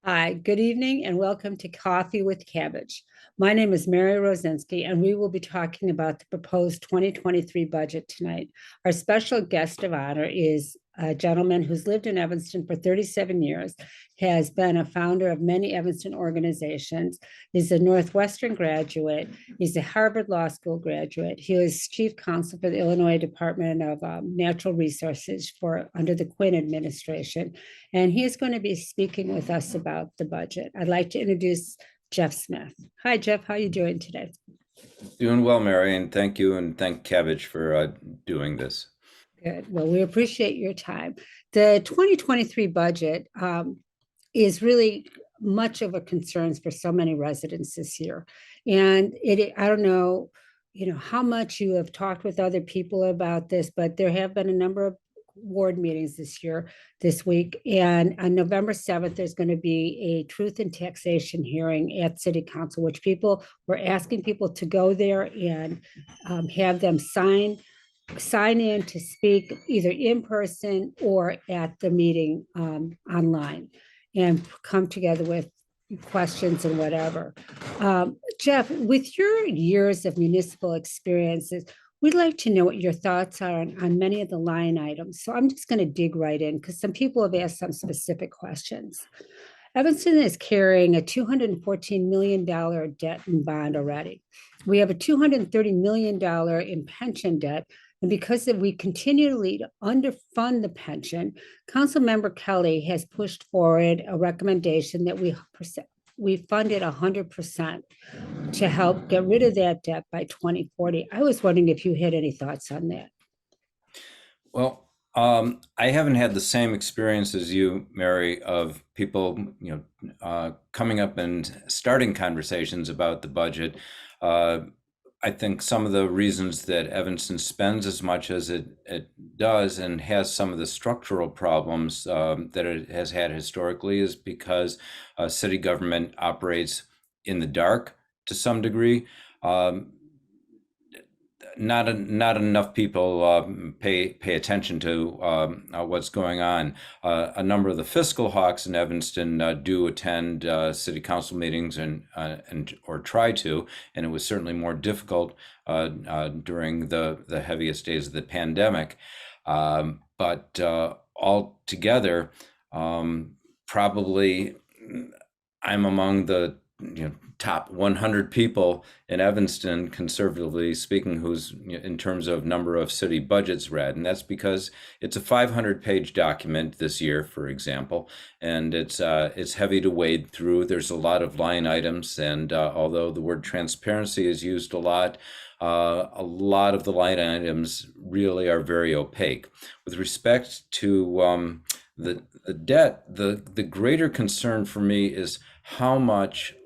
Hi, good evening, and welcome to Coffee with Cabbage. My name is Mary Rosinski, and we will be talking about the proposed 2023 budget tonight. Our special guest of honor is a gentleman who's lived in Evanston for 37 years, has been a founder of many Evanston organizations. He's a Northwestern graduate. He's a Harvard Law School graduate. He was chief counsel for the Illinois Department of Natural Resources under the Quinn administration. And he is going to be speaking with us about the budget. I'd like to introduce Jeff Smith. Hi, Jeff. How are you doing today? Doing well, Mary, and thank you, and thank Cabbage for doing this. Good. Well, we appreciate your time. The 2023 budget is really much of a concern for so many residents this year. And I don't know, how much you have talked with other people about this, but there have been a number of ward meetings this week. And on November 7th, there's going to be a truth and taxation hearing at City Council, which we're asking people to go there and have them sign in to speak either in person or at the meeting online and come together with questions and whatever. Jeff, with your years of municipal experiences, we'd like to know what your thoughts are on many of the line items. So I'm just going to dig right in because some people have asked some specific questions. Evanston is carrying a $214 million debt and bond already. We have a $230 million in pension debt. And because we continually underfund the pension, Councilmember Kelly has pushed forward a recommendation that we fund it 100% to help get rid of that debt by 2040. I was wondering if you had any thoughts on that. Well, I haven't had the same experience as you, Mary, of people, coming up and starting conversations about the budget. I think some of the reasons that Evanston spends as much as it does and has some of the structural problems that it has had historically is because city government operates in the dark to some degree. Not enough people pay attention to what's going on. A number of the fiscal hawks in Evanston do attend city council meetings and or try to, and it was certainly more difficult during the heaviest days of the pandemic. But altogether, probably I'm among the top 100 people in Evanston, conservatively speaking, who's in terms of number of city budgets read. And that's because it's a 500-page document this year, for example, and it's heavy to wade through. There's a lot of line items, and although the word transparency is used a lot of the line items really are very opaque. With respect to the debt, the greater concern for me is how much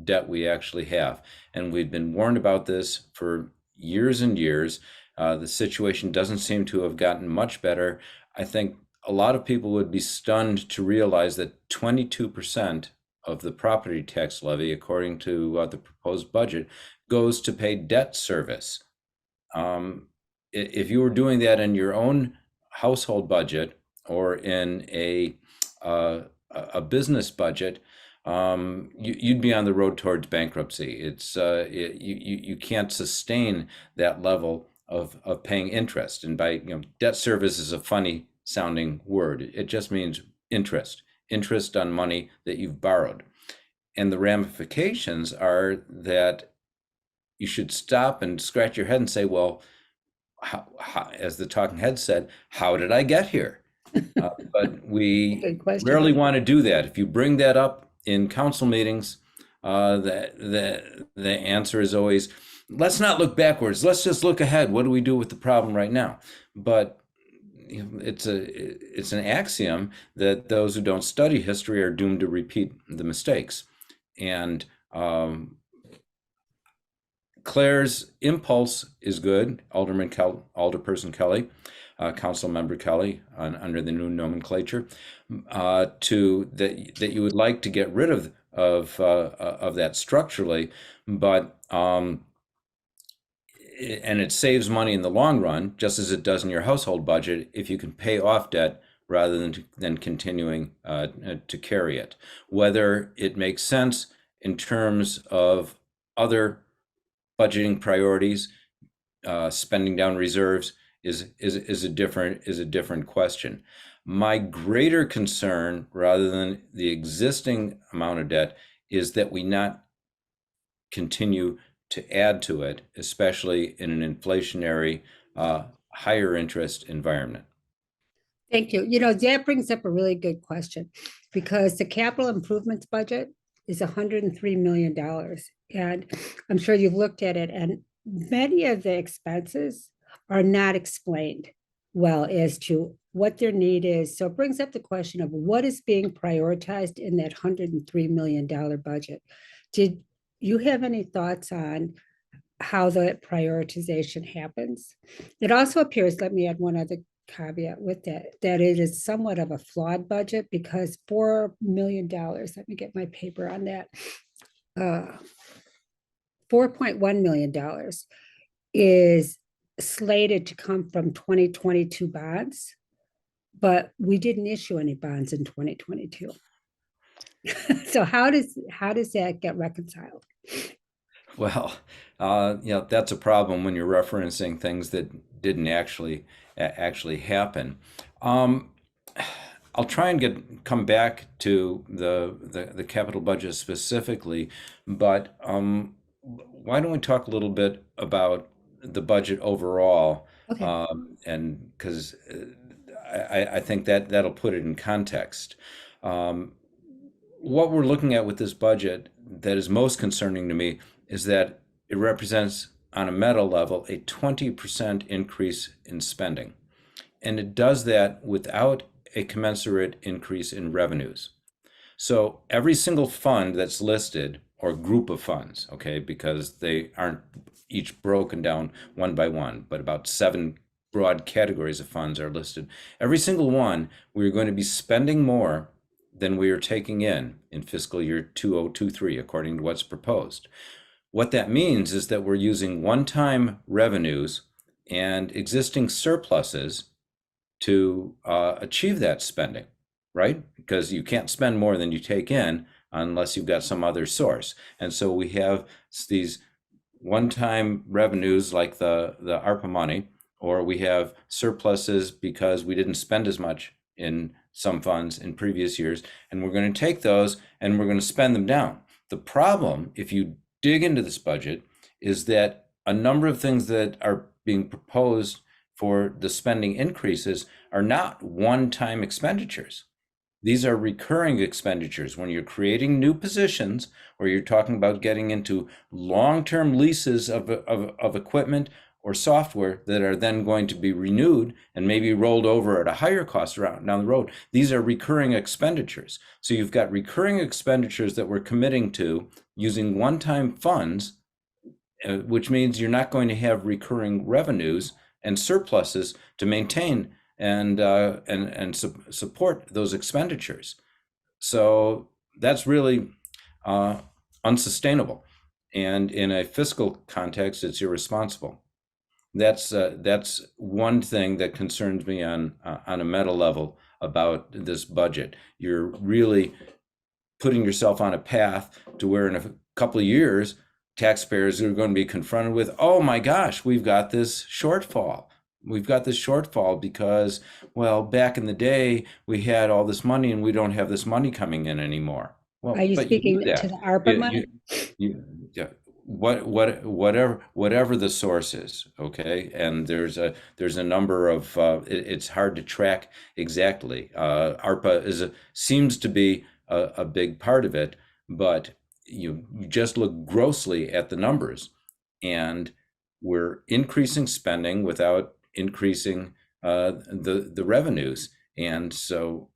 debt we actually have. And we've been warned about this for years and years. The situation doesn't seem to have gotten much better. I think a lot of people would be stunned to realize that 22% of the property tax levy, according to the proposed budget, goes to pay debt service. If you were doing that in your own household budget or in a business budget, you'd be on the road towards bankruptcy. You can't sustain that level of paying interest. And by debt service is a funny sounding word. It just means interest on money that you've borrowed. And the ramifications are that you should stop and scratch your head and say, well, how, as the talking head said, how did I get here? But we rarely want to do that. If you bring that up in council meetings, the answer is always, let's not look backwards. Let's just look ahead. What do we do with the problem right now? But it's an axiom that those who don't study history are doomed to repeat the mistakes. And Claire's impulse is good, Alderperson Kelly, Council Member Kelly, under the new nomenclature, that you would like to get rid of that structurally, but and it saves money in the long run, just as it does in your household budget, if you can pay off debt rather than continuing to carry it. Whether it makes sense in terms of other budgeting priorities, spending down reserves is a different question. My greater concern, rather than the existing amount of debt, is that we not continue to add to it, especially in an inflationary, higher interest environment. Thank you. That brings up a really good question because the capital improvements budget is $103 million. And I'm sure you've looked at it, and many of the expenses are not explained well as to what their need is. So it brings up the question of what is being prioritized in that $103 million budget. Did you have any thoughts on how the prioritization happens? It also appears, let me add one other caveat with that it is somewhat of a flawed budget because $4 million, let me get my paper on that, $4.1 million is slated to come from 2022 bonds, but we didn't issue any bonds in 2022. So how does that get reconciled? Well, that's a problem when you're referencing things that didn't actually happen. I'll try and come back to the capital budget specifically, but why don't we talk a little bit about the budget overall? Okay. And because I think that'll put it in context. What we're looking at with this budget that is most concerning to me is that it represents, on a meta level, a 20% increase in spending. And it does that without a commensurate increase in revenues. So every single fund that's listed, or group of funds, okay, because they aren't each broken down one by one, but about 7 broad categories of funds are listed. Every single one, we're going to be spending more than we are taking in fiscal year 2023, according to what's proposed. What that means is that we're using one-time revenues and existing surpluses to achieve that spending, right? Because you can't spend more than you take in unless you've got some other source. And so we have these one-time revenues like the ARPA money, or we have surpluses because we didn't spend as much in some funds in previous years, and we're going to take those and we're going to spend them down. The problem, if you dig into this budget, is that a number of things that are being proposed for the spending increases are not one-time expenditures. These are recurring expenditures. When you're creating new positions, or you're talking about getting into long-term leases of equipment or software that are then going to be renewed and maybe rolled over at a higher cost down the road, these are recurring expenditures. So you've got recurring expenditures that we're committing to using one-time funds, which means you're not going to have recurring revenues and surpluses to maintain and support those expenditures. So that's really unsustainable. And in a fiscal context, it's irresponsible. That's one thing that concerns me on a meta level about this budget. You're really putting yourself on a path to where in a couple of years, taxpayers are going to be confronted with, oh my gosh, we've got this shortfall. We've got this shortfall because, well, back in the day, we had all this money and we don't have this money coming in anymore. Well, Are you but speaking you do to that. the ARPA money? Yeah, whatever the source is, okay? And there's a number of it's hard to track exactly. ARPA seems to be a big part of it, but you just look grossly at the numbers, and we're increasing spending without increasing the revenues. And so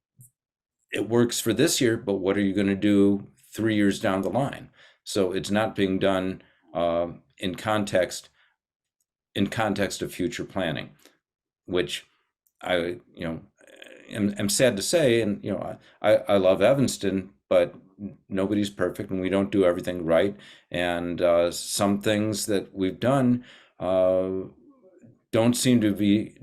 it works for this year, but what are you going to do 3 years down the line? So it's not being done in context of future planning, which am sad to say. And I love Evanston, but nobody's perfect, and we don't do everything right. And some things that we've done don't seem to be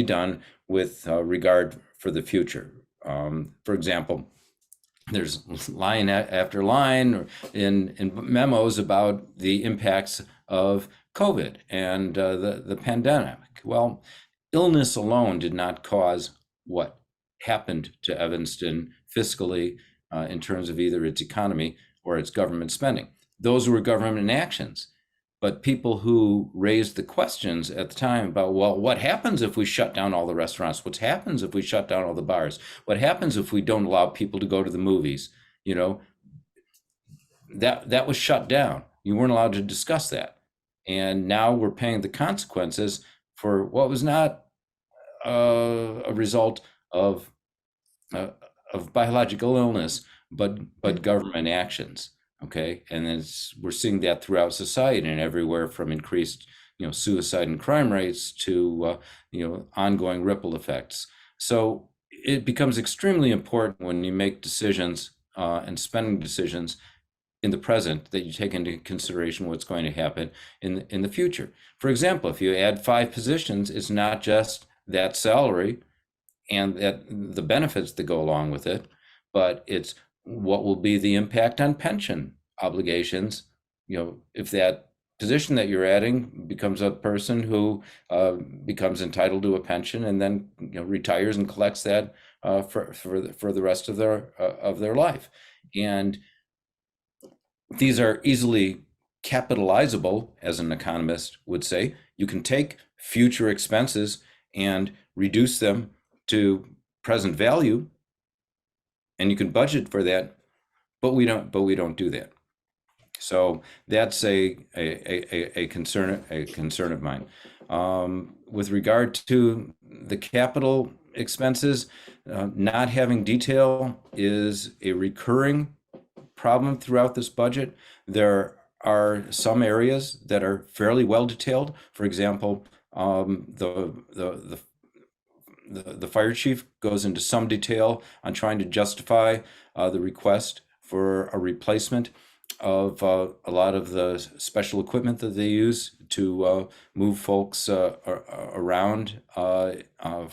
done with regard for the future. For example, there's line after line in memos about the impacts of COVID and the pandemic. Well, illness alone did not cause what happened to Evanston fiscally in terms of either its economy or its government spending. Those were government actions. But people who raised the questions at the time about, well, what happens if we shut down all the restaurants? What happens if we shut down all the bars? What happens if we don't allow people to go to the movies? You know, that was shut down. You weren't allowed to discuss that. And now we're paying the consequences for what was not a result of biological illness, but government actions. Okay, and we're seeing that throughout society and everywhere from increased, suicide and crime rates to, ongoing ripple effects. So it becomes extremely important when you make decisions and spending decisions in the present that you take into consideration what's going to happen in the future. For example, if you add 5 positions, it's not just that salary and that the benefits that go along with it, but it's what will be the impact on pension obligations. If that position that you're adding becomes a person who becomes entitled to a pension and then retires and collects that for the rest of their life. And these are easily capitalizable, as an economist would say. You can take future expenses and reduce them to present value, and you can budget for that, but we don't do that. So that's a concern of mine. With regard to the capital expenses, not having detail is a recurring problem throughout this budget. There are some areas that are fairly well detailed. For example, the fire chief goes into some detail on trying to justify the request for a replacement of a lot of the special equipment that they use to move folks around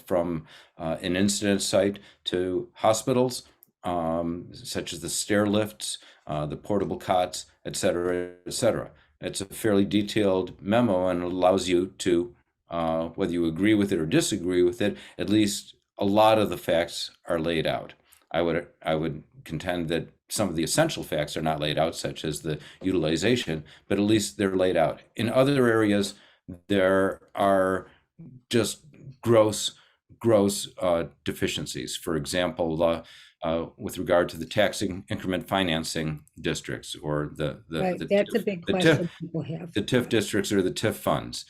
from an incident site to hospitals, such as the stair lifts, the portable cots, et cetera, et cetera. It's a fairly detailed memo, and it allows you to, whether you agree with it or disagree with it, at least a lot of the facts are laid out. I would contend that some of the essential facts are not laid out, such as the utilization, but at least they're laid out. In other areas, there are just gross deficiencies. For example, with regard to the tax increment financing districts, or Right, that's a big question people have. the TIF districts or the TIF funds.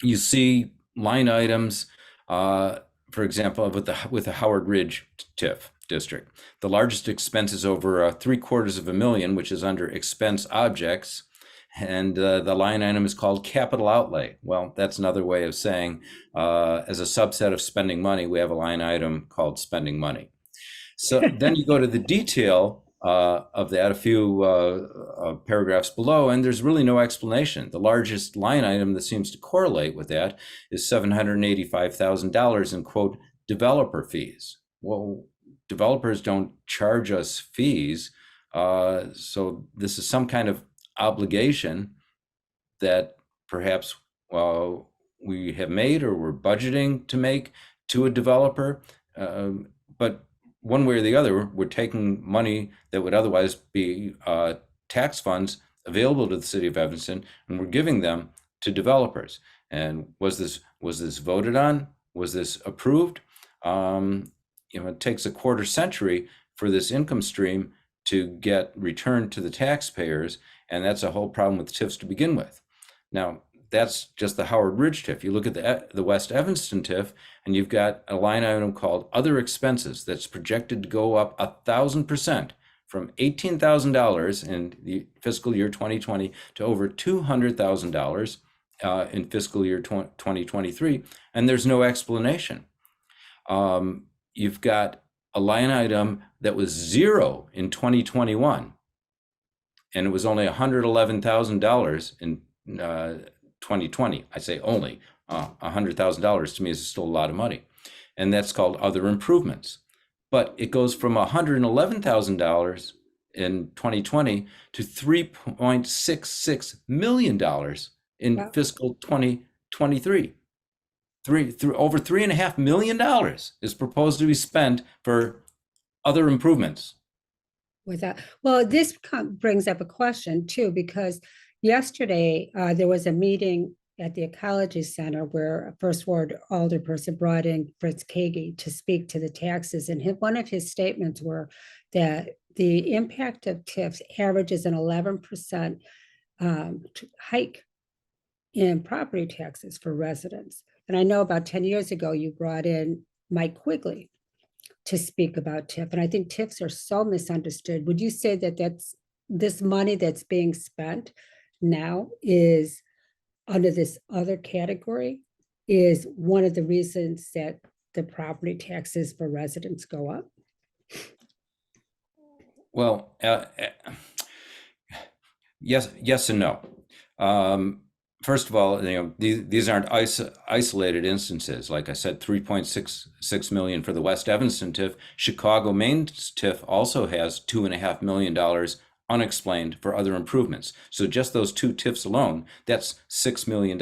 You see line items, for example, with the Howard Ridge TIF district. The largest expense is over $750,000, which is under expense objects, and the line item is called capital outlay. Well, that's another way of saying, as a subset of spending money, we have a line item called spending money. So then you go to the detail of that, a few paragraphs below, and there's really no explanation. The largest line item that seems to correlate with that is $785,000 in, quote, developer fees. Well, developers don't charge us fees, so this is some kind of obligation that perhaps we have made or we're budgeting to make to a developer, but one way or the other, we're taking money that would otherwise be tax funds available to the City of Evanston, and we're giving them to developers. And was this voted on? Was this approved? It takes a quarter century for this income stream to get returned to the taxpayers, and that's a whole problem with TIFs to begin with. Now, that's just the Howard Ridge TIF. You look at the West Evanston TIF, and you've got a line item called other expenses that's projected to go up 1,000%, from $18,000 in the fiscal year 2020 to over $200,000 in fiscal year 2023, and there's no explanation. You've got a line item that was zero in 2021, and it was only $111,000 in 2020. I say only. $100,000 to me is still a lot of money. and that's called other improvements. But it goes from $111,000 in 2020 to $3.66 million in Well, fiscal 2023. Over $3.5 million is proposed to be spent for other improvements. well, this brings up a question too, because yesterday there was a meeting at the Ecology Center where a First Ward alderperson brought in Fritz Kagi to speak to the taxes. And one of his statements were that the impact of TIFs averages an 11% hike in property taxes for residents. And I know about 10 years ago, you brought in Mike Quigley to speak about TIF. And I think TIFs are so misunderstood. Would you say that this money that's being spent now is under this other category is one of the reasons that the property taxes for residents go up? Well, yes and no. First of all, these aren't isolated instances. Like I said, 3.66 million for the West Evanston TIF. Chicago Maine's TIF also has $2.5 million unexplained for other improvements. So just those two TIFs alone, that's $6 million.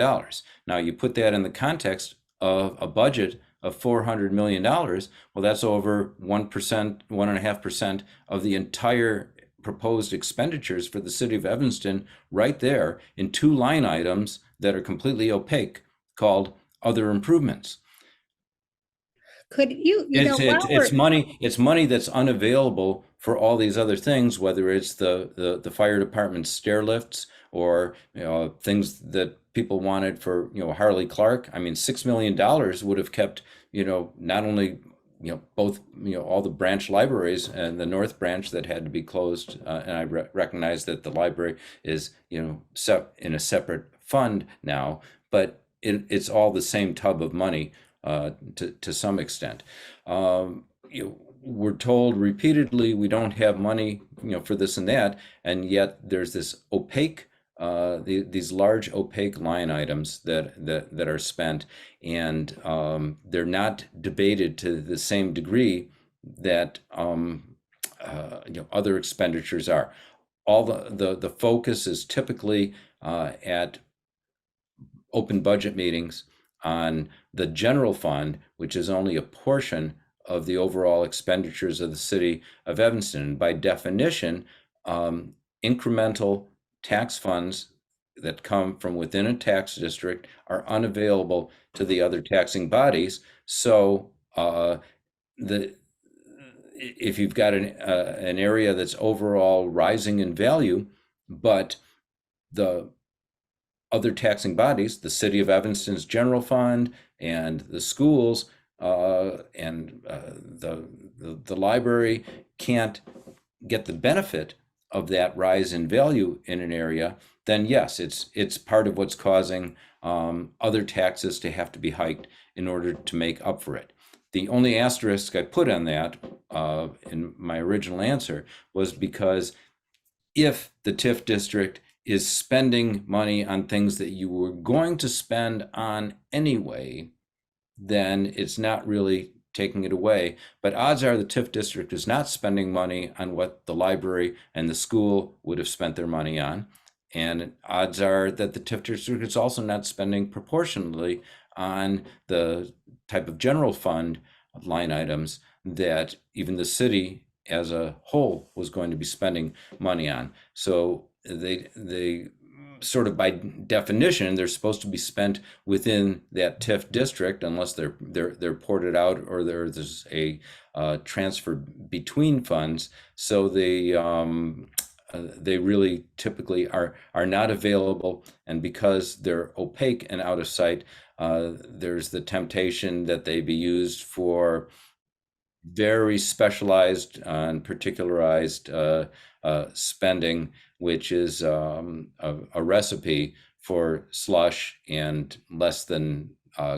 Now you put that in the context of a budget of $400 million. Well, that's over 1%, 1.5% of the entire proposed expenditures for the city of Evanston, right there in two line items that are completely opaque, called other improvements. Could it's money that's unavailable for all these other things, whether it's the fire department's stair lifts or things that people wanted for Harley Clark. I mean, $6 million would have kept not only both all the branch libraries and the North Branch that had to be closed, and I recognize that the library is in a separate fund now, but it's all the same tub of money to some extent. We're told repeatedly we don't have money for this and that, and yet there's this opaque these large opaque line items that are spent, and they're not debated to the same degree that other expenditures are. All the focus is typically at open budget meetings on the general fund, which is only a portion of the overall expenditures of the city of Evanston. And by definition, incremental tax funds that come from within a tax district are unavailable to the other taxing bodies. So if you've got an area that's overall rising in value, but the other taxing bodies, the city of Evanston's general fund and the schools and the library can't get the benefit of that rise in value in an area, then yes, it's part of what's causing other taxes to have to be hiked in order to make up for it. The only asterisk I put on that in my original answer was because if the TIF district is spending money on things that you were going to spend on anyway, then it's not really taking it away. But odds are the TIF district is not spending money on what the library and the school would have spent their money on. And odds are that the TIF district is also not spending proportionally on the type of general fund line items that even the city as a whole was going to be spending money on. So they sort of by definition, they're supposed to be spent within that TIF district unless they're ported out or there's a transfer between funds. So they really typically are not available, and because they're opaque and out of sight, there's the temptation that they be used for very specialized and particularized spending, which is a recipe for slush and less than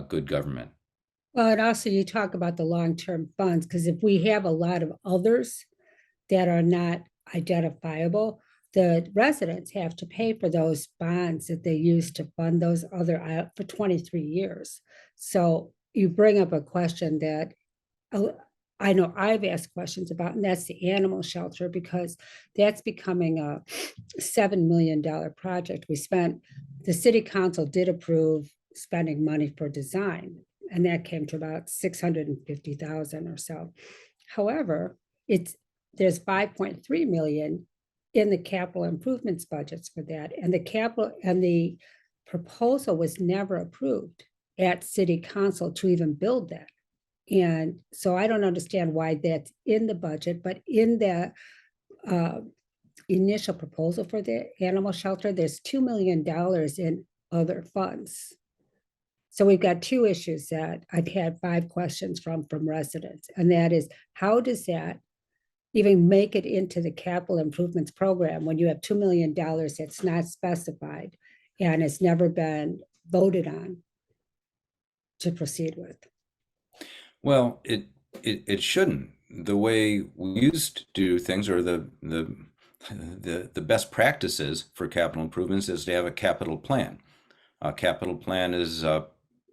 good government. Well, and also you talk about the long-term funds, because if we have a lot of others that are not identifiable, the residents have to pay for those bonds that they use to fund those other for 23 years. So you bring up a question that uh, I know I've asked questions about, and that's the animal shelter, because that's becoming a $7 million project. The city council did approve spending money for design, and that came to about 650,000 or so. However, there's 5.3 million in the capital improvements budgets for that, and the proposal was never approved at city council to even build that. And so I don't understand why that's in the budget, but in the uh, initial proposal for the animal shelter, there's $2 million in other funds. So we've got two issues that I've had 5 questions from residents, and that is, how does that even make it into the capital improvements program when you have $2 million that's not specified and it's never been voted on to proceed with? Well, it shouldn't. The way we used to do things, or the best practices for capital improvements, is to have a capital plan. A capital plan is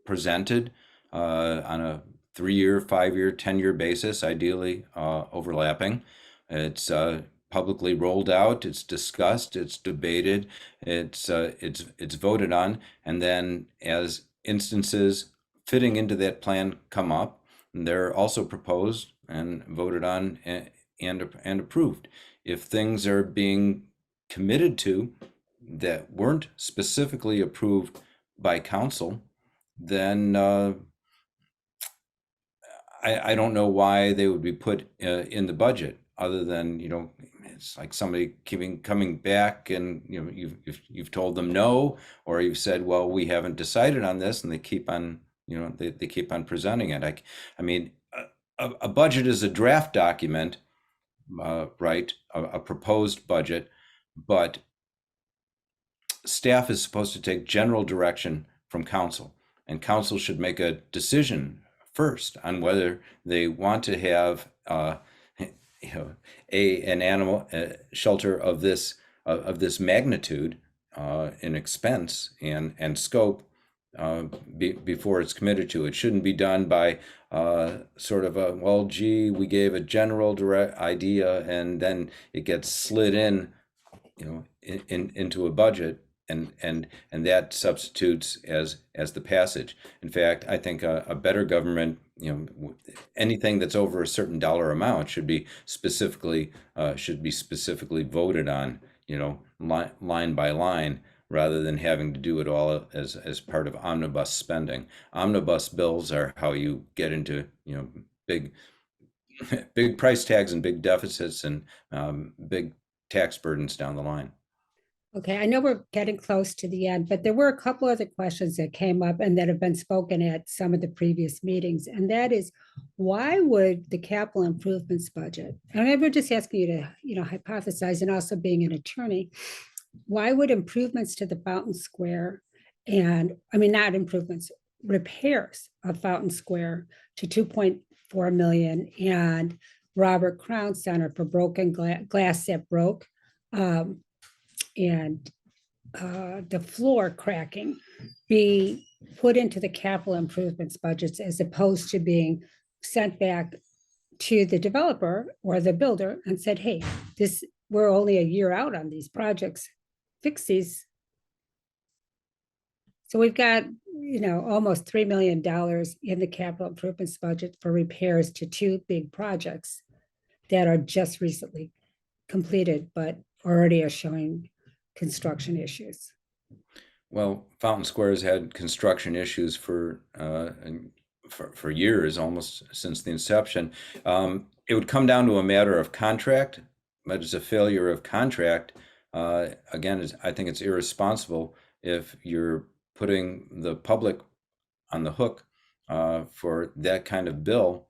presented on a 3-year, 5-year, 10-year basis, ideally overlapping. It's publicly rolled out. It's discussed. It's debated. It's voted on, and then as instances fitting into that plan come up, they're also proposed and voted on and approved. If things are being committed to that weren't specifically approved by council, then I don't know why they would be put in the budget, other than, it's like somebody coming back and, you've told them no, or you've said, well, we haven't decided on this, and they keep on, they keep on presenting it. I mean, a budget is a draft document, right? A proposed budget, but staff is supposed to take general direction from council, and council should make a decision first on whether they want to have an animal shelter of this magnitude in expense and scope before it's committed to. It shouldn't be done by sort of a, well, gee, we gave a general direct idea, and then it gets slid in, into a budget, and that substitutes as the passage. In fact, I think a better government, anything that's over a certain dollar amount should be specifically voted on, line by line, rather than having to do it all as part of omnibus spending. Omnibus bills are how you get into, big big price tags and big deficits and big tax burdens down the line. Okay, I know we're getting close to the end, but there were a couple other questions that came up and that have been spoken at some of the previous meetings. And that is, why would the capital improvements budget, and we're just asking you to, hypothesize, and also being an attorney, why would improvements to the Fountain Square, and I mean, not improvements, repairs of Fountain Square to 2.4 million, and Robert Crown Center for broken glass that broke, and the floor cracking, be put into the capital improvements budgets as opposed to being sent back to the developer or the builder and said, hey, we're only a year out on these projects, fix these. So we've got, almost $3 million in the capital improvements budget for repairs to 2 big projects that are just recently completed, but already are showing construction issues. Well, Fountain Square has had construction issues for years, almost since the inception. It would come down to a matter of contract, but it's a failure of contract. Again, I think it's irresponsible if you're putting the public on the hook for that kind of bill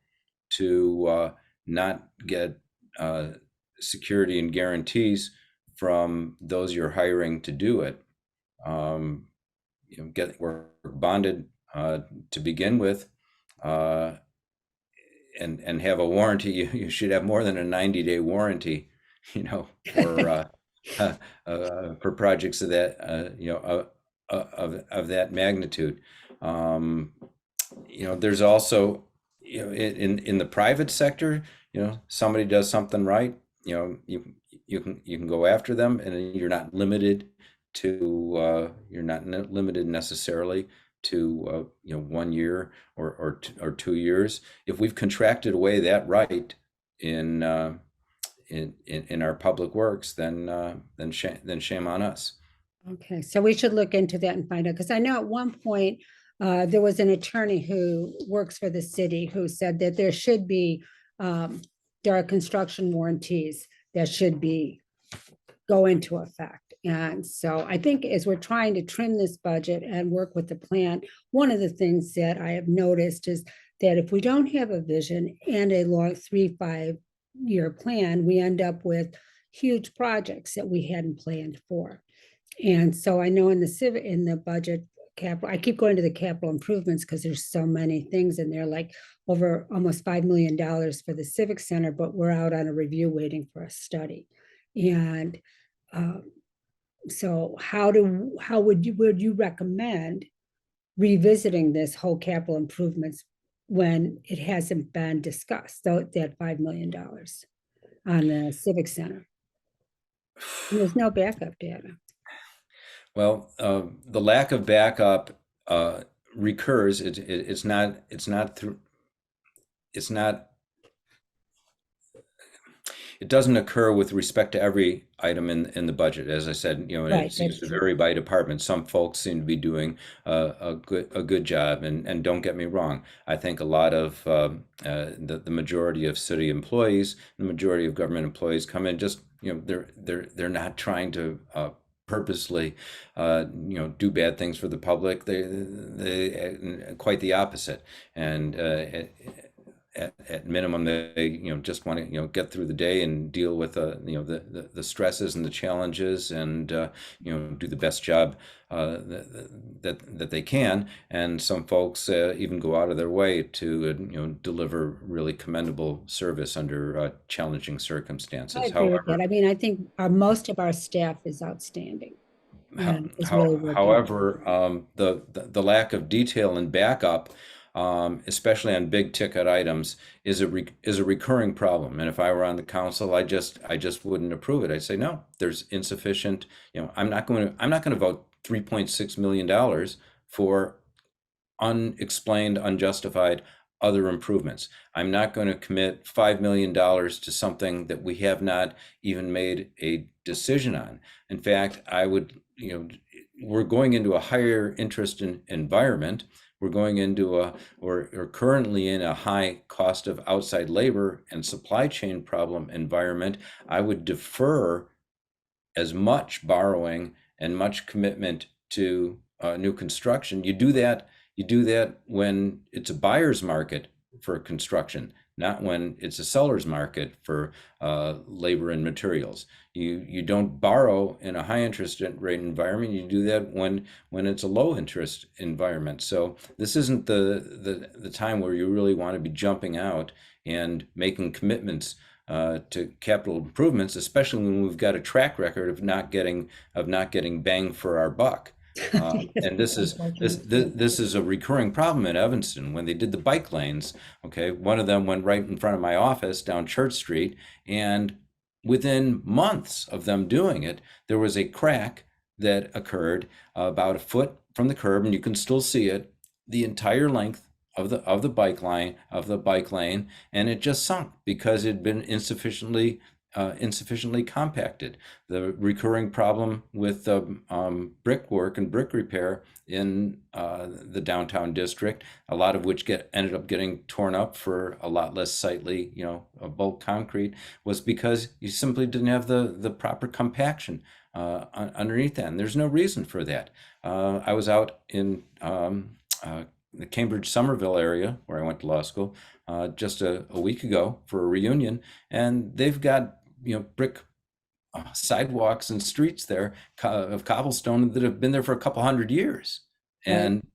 to not get security and guarantees from those you're hiring to do it. Get work bonded to begin with, and have a warranty. You should have more than a 90-day warranty, for projects of that, of that magnitude. there's also, in the private sector, somebody does something right, you can go after them, and you're not limited necessarily to 1 year or 2 years. If we've contracted away that right in in our public works, then shame on us. Okay, so we should look into that and find out, because I know at one point, there was an attorney who works for the city who said that there are construction warranties that should go into effect. And so I think as we're trying to trim this budget and work with the plan, one of the things that I have noticed is that if we don't have a vision and a long 3-5 year plan, we end up with huge projects that we hadn't planned for. And so I know in the budget capital, I keep going to the capital improvements because there's so many things in there, like over almost $5 million for the Civic Center, but we're out on a review waiting for a study. And so how would you recommend revisiting this whole capital improvements when it hasn't been discussed, so that $5 million on the Civic Center? And there's no backup data. Well, the lack of backup recurs. It's not. It's not through. It's not. It doesn't occur with respect to every item in the budget. As I said, and Right, it seems that's to true. vary by department. Some folks seem to be doing a good job, and don't get me wrong. I think a lot of the majority of city employees, the majority of government employees come in just they're not trying to purposely do bad things for the public. They quite the opposite. And at minimum, they just want to get through the day and deal with the stresses and the challenges, and do the best job that they can. And some folks even go out of their way to deliver really commendable service under challenging I circumstances. agree with that. However, I mean, I think most of our staff is outstanding and is really working. However, the lack of detail and backup, especially on big ticket items, is a recurring problem. And if I were on the council, I just wouldn't approve it. I'd say no. There's insufficient. I'm not going to vote $3.6 million for unexplained, unjustified other improvements. I'm not going to commit $5 million to something that we have not even made a decision on. In fact, we're going into a higher interest in environment. We're going into we're currently in a high cost of outside labor and supply chain problem environment. I would defer as much borrowing and much commitment to new construction. You do that when it's a buyer's market for construction, not when it's a seller's market for labor and materials. You don't borrow in a high interest rate environment. You do that when it's a low interest environment. So this isn't the time where you really want to be jumping out and making commitments to capital improvements, especially when we've got a track record of not getting bang for our buck. And this is this is a recurring problem in Evanston. When they did the bike lanes, okay, one of them went right in front of my office down Church Street, and within months of them doing it, there was a crack that occurred about a foot from the curb, and you can still see it the entire length of the bike lane, and it just sunk because it had been insufficiently compacted. The recurring problem with brickwork and brick repair in the downtown district, a lot of which ended up getting torn up for a lot less sightly, bulk concrete, was because you simply didn't have the proper compaction underneath that. And there's no reason for that. I was out in the Cambridge Somerville area where I went to law school just a week ago for a reunion, and they've got brick sidewalks and streets there of cobblestone that have been there for a couple hundred years, Right. and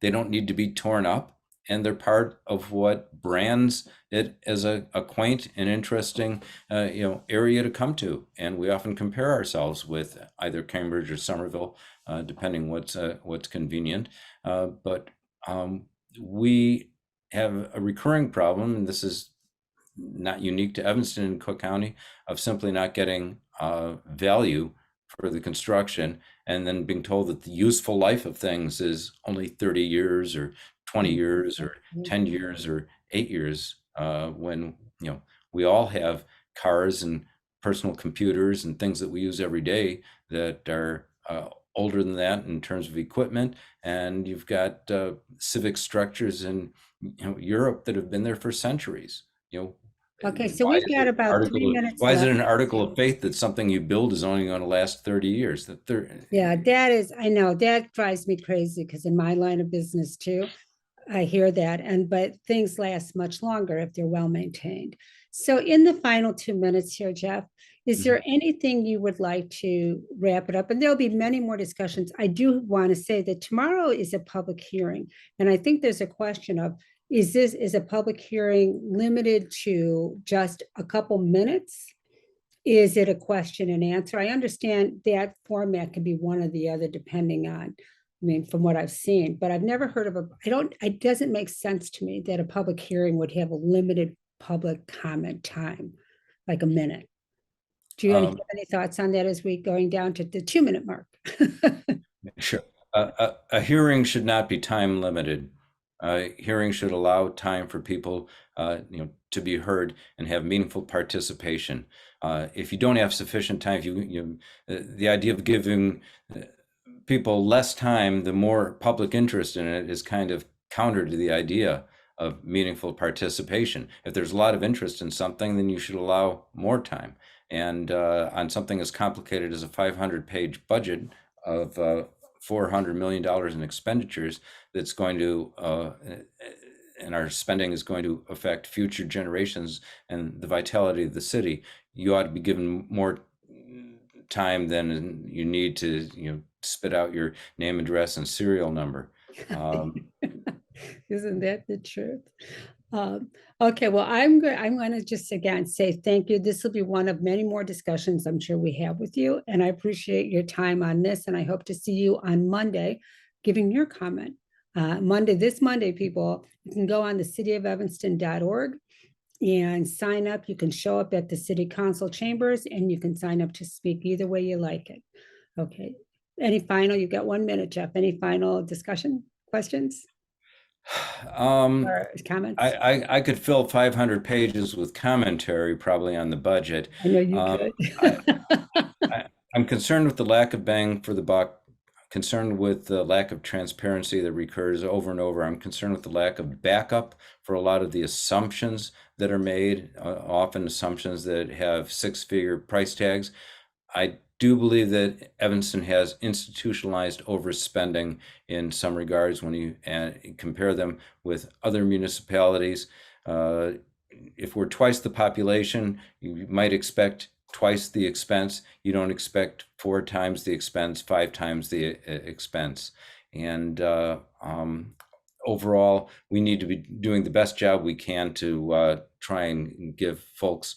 they don't need to be torn up, and they're part of what brands it as a quaint and interesting area to come to. And we often compare ourselves with either Cambridge or Somerville, depending what's convenient. But we have a recurring problem, and this is not unique to Evanston and Cook County, of simply not getting value for the construction, and then being told that the useful life of things is only 30 years or 20 years or 10 years or 8 years, when we all have cars and personal computers and things that we use every day that are older than that in terms of equipment. And you've got civic structures in Europe that have been there for centuries. Okay, so we've got about 3 minutes Why is it left. an article of faith that something you build is only going to last 30 years? Yeah, that is, I know that drives me crazy because in my line of business too, I hear that. But things last much longer if they're well maintained. So in the final 2 minutes here, Jeff, is there anything you would like to wrap it up? And there'll be many more discussions. I do want to say that tomorrow is a public hearing. And I think there's a question of, is a public hearing limited to just a couple minutes? Is it a question and answer? I understand that format can be one or the other depending on, I mean, from what I've seen, but I've never heard of it doesn't make sense to me that a public hearing would have a limited public comment time, like a minute. Do you have any thoughts on that as we going down to the 2 minute mark? Sure. A hearing should not be time limited. A hearing should allow time for people, to be heard and have meaningful participation. If you don't have sufficient time, the idea of giving people less time, the more public interest in it is kind of counter to the idea of meaningful participation. If there's a lot of interest in something, then you should allow more time. And on something as complicated as a 500-page budget of $400 million in expenditures, that's going to and our spending is going to affect future generations and the vitality of the city, you ought to be given more time than you need to spit out your name, address, and serial number. Isn't that the truth? Okay, well, I'm going to just again say thank you. This will be one of many more discussions I'm sure we have with you, and I appreciate your time on this. And I hope to see you on Monday, giving your comment. This Monday, people, you can go on the cityofevanston.org and sign up. You can show up at the city council chambers, and you can sign up to speak either way you like it. Okay. You've got 1 minute, Jeff. Any final discussion, questions? Or comments? I could fill 500 pages with commentary probably on the budget. I know you could. I'm concerned with the lack of bang for the buck, concerned with the lack of transparency that recurs over and over. I'm concerned with the lack of backup for a lot of the assumptions that are made, often assumptions that have six-figure price tags. I do believe that Evanston has institutionalized overspending in some regards when you compare them with other municipalities. If we're twice the population, you might expect twice the expense. You don't expect 4 times the expense, 5 times the expense. And overall, we need to be doing the best job we can to try and give folks